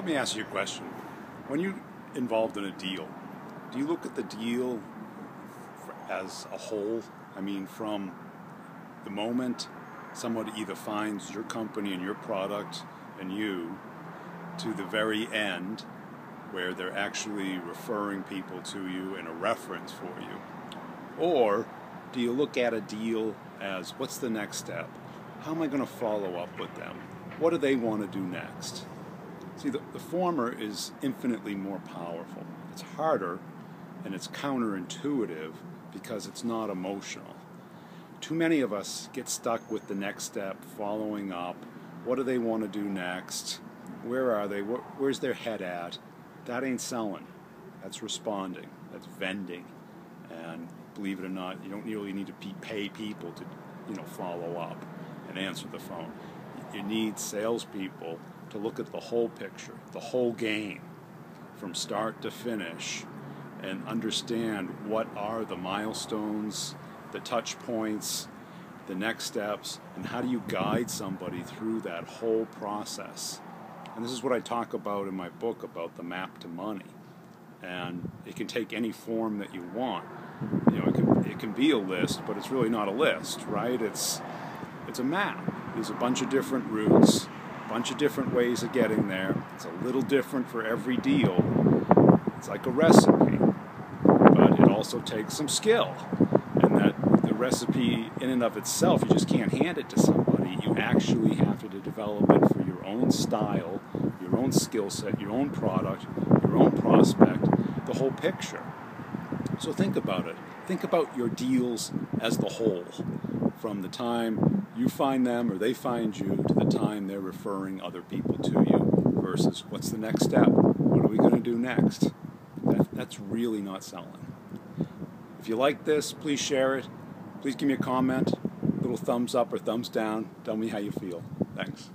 Let me ask you a question. When you're involved in a deal, do you look at the deal as a whole? I mean, from the moment someone either finds your company and your product and you to the very end where they're actually referring people to you and a reference for you? Or do you look at a deal as, what's the next step? How am I going to follow up with them? What do they want to do next? See, the former is infinitely more powerful. It's harder and it's counterintuitive because it's not emotional. Too many of us get stuck with the next step, following up. What do they want to do next? Where are they? Where's their head at? That ain't selling. That's responding. That's vending. And believe it or not, you don't really need to pay people to, follow up and answer the phone. You need salespeople to look at the whole picture, the whole game, from start to finish, and understand what are the milestones, the touch points, the next steps, and how do you guide somebody through that whole process. And this is what I talk about in my book about the map to money. And it can take any form that you want. It can be a list, but it's really not a list, right? It's a map. There's a bunch of different routes, a bunch of different ways of getting there. It's a little different for every deal. It's like a recipe, but it also takes some skill. And that the recipe in and of itself, you just can't hand it to somebody. You actually have to develop it for your own style, your own skill set, your own product, your own prospect, the whole picture. So think about it. Think about your deals as the whole, from the time you find them or they find you to the time they're referring other people to you, versus what's the next step? What are we going to do next? That's really not selling. If you like this, please share it. Please give me a comment, little thumbs up or thumbs down. Tell me how you feel. Thanks.